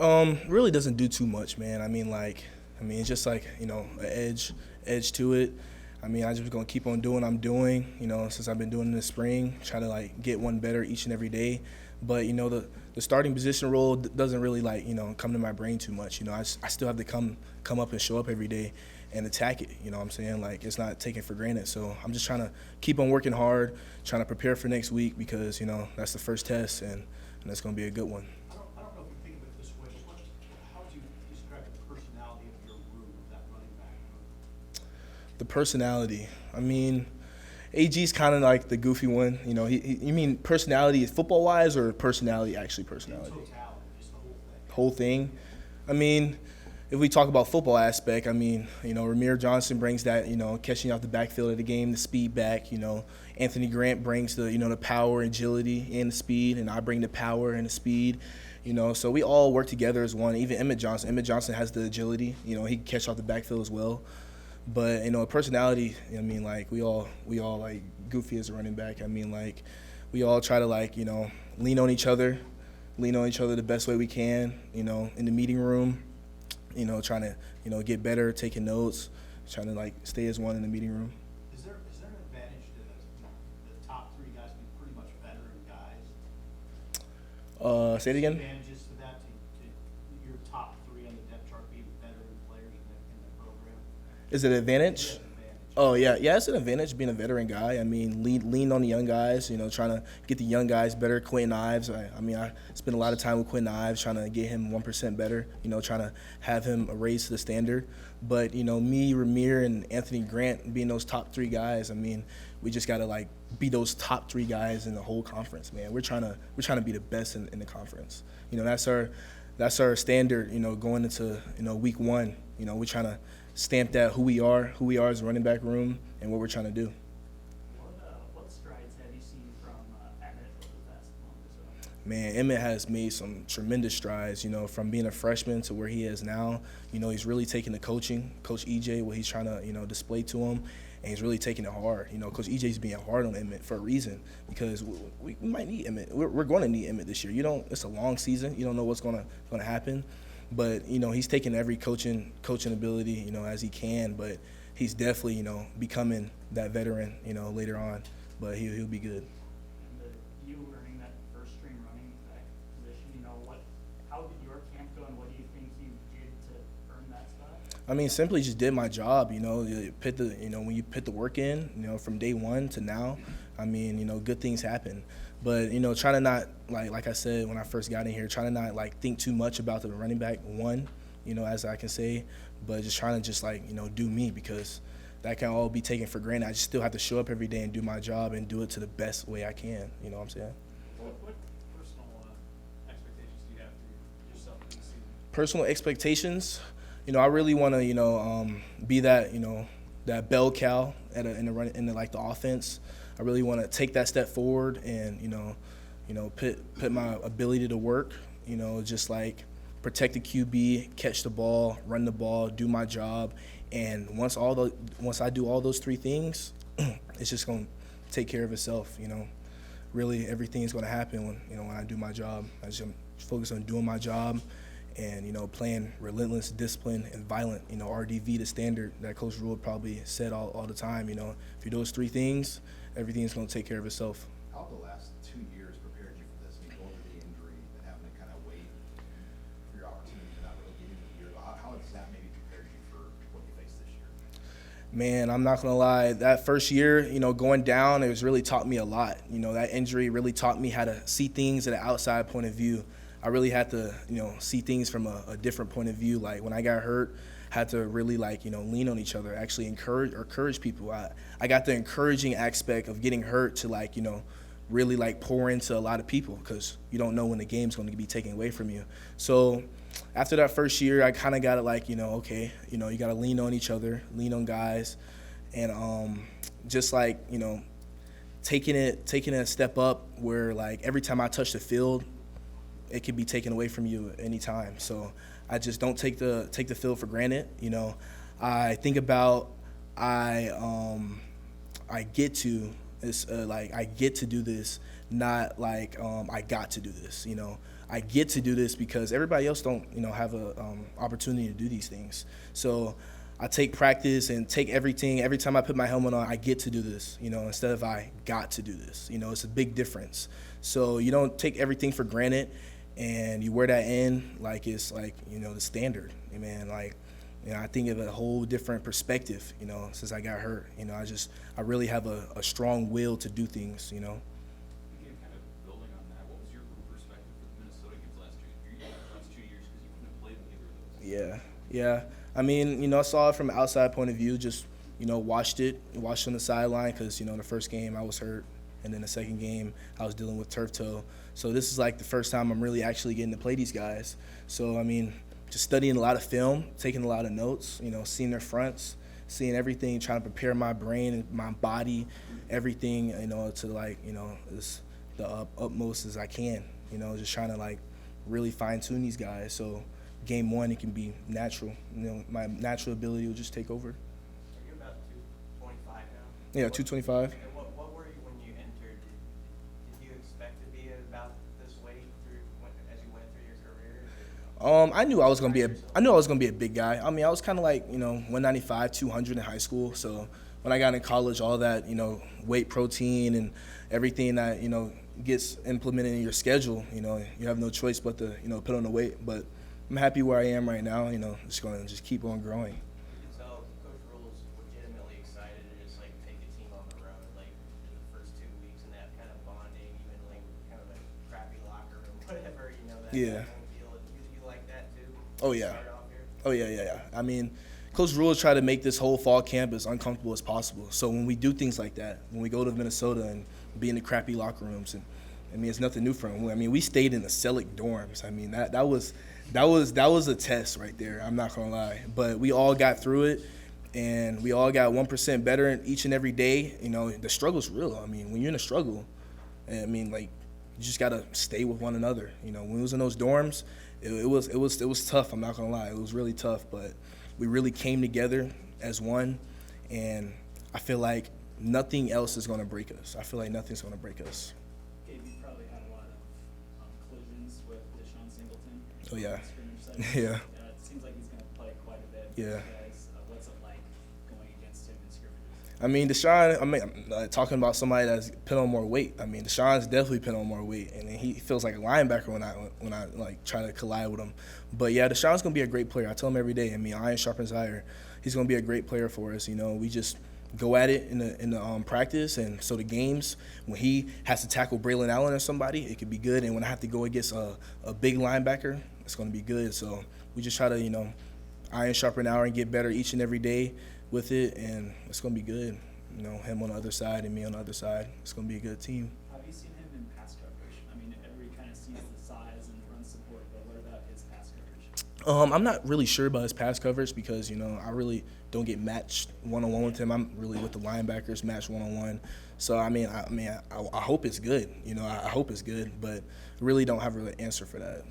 Really doesn't do too much, man. It's just like an edge to it. I just gonna keep on doing what I'm doing. Since I've been doing it in the spring, try to like get one better each and every day. But the starting position role doesn't really like come to my brain too much. I still have to come up and show up every day and attack it. You know what I'm saying? Like it's not taken for granted. So I'm just trying to keep on working hard, trying to prepare for next week because that's the first test and that's gonna be a good one. I don't know if you think of it this way, but how would you describe the personality of your room, of that running back room? The personality. AG's kind of like the goofy one. You mean personality football wise or personality actually personality? Totality, just the whole thing. Whole thing. If we talk about football aspect, Ramir Johnson brings that, catching off the backfield of the game, the speed back. Anthony Grant brings the power, agility, and the speed, and I bring the power and the speed. So we all work together as one. Even Emmett Johnson. Emmett Johnson has the agility. He can catch off the backfield as well. But personality. We all like goofy as a running back. We all try to lean on each other the best way we can. In the meeting room. Trying to get better, taking notes, trying to stay as one in the meeting room. Is there an advantage to the top three guys being pretty much veteran guys? Say it again. Advantages to that to your top three on the depth chart being veteran players in the program? Is it an advantage? Yeah, advantage. Oh yeah, it's an advantage being a veteran guy. Lean on the young guys. Trying to get the young guys better. Quentin Ives. I spend a lot of time with Quentin Ives, trying to get him 1% better. Trying to have him raise to the standard. But me, Ramir, and Anthony Grant being those top three guys. We just gotta be those top three guys in the whole conference, man. We're trying to be the best in the conference. That's our standard. Going into week one. We're trying to stamp that who we are as a running back room, and what we're trying to do. What strides have you seen from Emmett over the past month or so? Man, Emmett has made some tremendous strides, from being a freshman to where he is now. He's really taking the coaching, Coach EJ, what he's trying to, display to him, and he's really taking it hard. Coach EJ's being hard on Emmett for a reason because we might need Emmett. We're going to need Emmett this year. It's a long season. You don't know what's going to happen. But, he's taking every coaching ability, as he can. But he's definitely, becoming that veteran, later on. But he'll be good. And you earning that first string running back position, how did your camp go, and what do you think you did to earn that spot? Simply just did my job. You put when you put the work in, from day one to now, good things happen. But trying to not like I said when I first got in here, trying to not think too much about the running back one, as I can say, but just trying to do me because that can all be taken for granted. I just still have to show up every day and do my job and do it to the best way I can. You know what I'm saying? What personal expectations do you have for yourself in the season? Personal expectations, I really want to be that that bell cow in the offense. I really want to take that step forward and put my ability to work. Just protect the QB, catch the ball, run the ball, do my job, and once I do all those three things, it's just gonna take care of itself. Really everything's gonna happen when I do my job. I just focus on doing my job and playing relentless, disciplined, and violent. RDV, the standard that Coach Rule probably said all the time. If you do those three things, everything's going to take care of itself. How have the last 2 years prepared you for this? Going through the injury and having to kind of wait for your opportunity to not really get into the year. How has that maybe prepared you for what you face this year? Man, I'm not going to lie. That first year, going down, it was really taught me a lot. That injury really taught me how to see things at an outside point of view. I really had to, see things from a different point of view. When I got hurt, had to really lean on each other, actually encourage people. I got the encouraging aspect of getting hurt to really pour into a lot of people because you don't know when the game's going to be taken away from you. So after that first year, I kind of got it okay, you got to lean on each other, lean on guys, and just taking it a step up where every time I touch the field, it can be taken away from you at any time. So I just don't take the field for granted. I think about I get to do this, not I got to do this. I get to do this because everybody else don't, have a opportunity to do these things. So I take practice and take everything. Every time I put my helmet on, I get to do this, instead of I got to do this. It's a big difference. So you don't take everything for granted, and you wear that in like it's like, the standard. Man, like, I think of a whole different perspective, since I got hurt. I really have a strong will to do things, Again, kind of building on that, what was your perspective for the Minnesota games last 2 years? Because you couldn't have played in either of those. Yeah. I mean, I saw it from an outside point of view, just, watched on the sideline because, the first game I was hurt, and then the second game I was dealing with turf toe. So this is like the first time I'm really actually getting to play these guys. So, I mean, just studying a lot of film, taking a lot of notes, seeing their fronts, seeing everything, trying to prepare my brain and my body, everything, to like, as the utmost as I can, just trying to like really fine tune these guys. So game one, it can be natural. My natural ability will just take over. Are you about 225 now? Yeah, 225. And what were you when you entered? Did you expect to be about this weight as you went through your career? I knew I was gonna be a big guy. I mean, I was kind of like 195, 200 in high school. So when I got in college, all that weight, protein, and everything that gets implemented in your schedule, you have no choice but to put on the weight. But I'm happy where I am right now. Just gonna keep on growing. So Coach Rule's legitimately excited to just like take a team on the road, like in the first 2 weeks, and that kind of bonding, even like kind of a crappy locker room, whatever, that Yeah. kind of feel. You like that too? Oh yeah. Start off here? Oh yeah. I mean, Coach Rule try to make this whole fall camp as uncomfortable as possible. So when we do things like that, when we go to Minnesota and be in the crappy locker rooms, and I mean, it's nothing new for him. I mean, we stayed in the Selleck dorms. I mean, that was a test right there. I'm not gonna lie, but we all got through it, and we all got 1% better in each and every day. The struggle's real. I mean, when you're in a struggle, I mean, like, you just gotta stay with one another. When we was in those dorms, it was tough. I'm not gonna lie, it was really tough, but we really came together as one, and I feel like nothing else is gonna break us. I feel like nothing's gonna break us. Gabe, you probably had a lot of collisions with Deshaun Singleton. Oh, yeah. Scrimmage sessions. Yeah. It seems like he's going to play quite a bit. Yeah. For you guys. What's it like going against him in scrimmages? I mean, Deshaun, talking about somebody that's put on more weight. I mean, Deshaun's definitely put on more weight, and he feels like a linebacker when I like try to collide with him. But yeah, Deshaun's gonna be a great player. I tell him every day. I mean, iron sharpens iron. He's gonna be a great player for us. We just go at it in the practice, and so the games when he has to tackle Braylon Allen or somebody, it could be good. And when I have to go against a big linebacker, it's gonna be good. So we just try to iron sharpen iron and get better each and every day with it, and it's gonna be good. Him on the other side and me on the other side. It's gonna be a good team. Have you seen him in pass coverage? I mean, everybody kind of sees the size and run support, but what about his pass coverage? I'm not really sure about his pass coverage because I really don't get matched one-on-one with him. I'm really with the linebackers matched one-on-one. So I hope it's good. I hope it's good, but I really don't have an answer for that.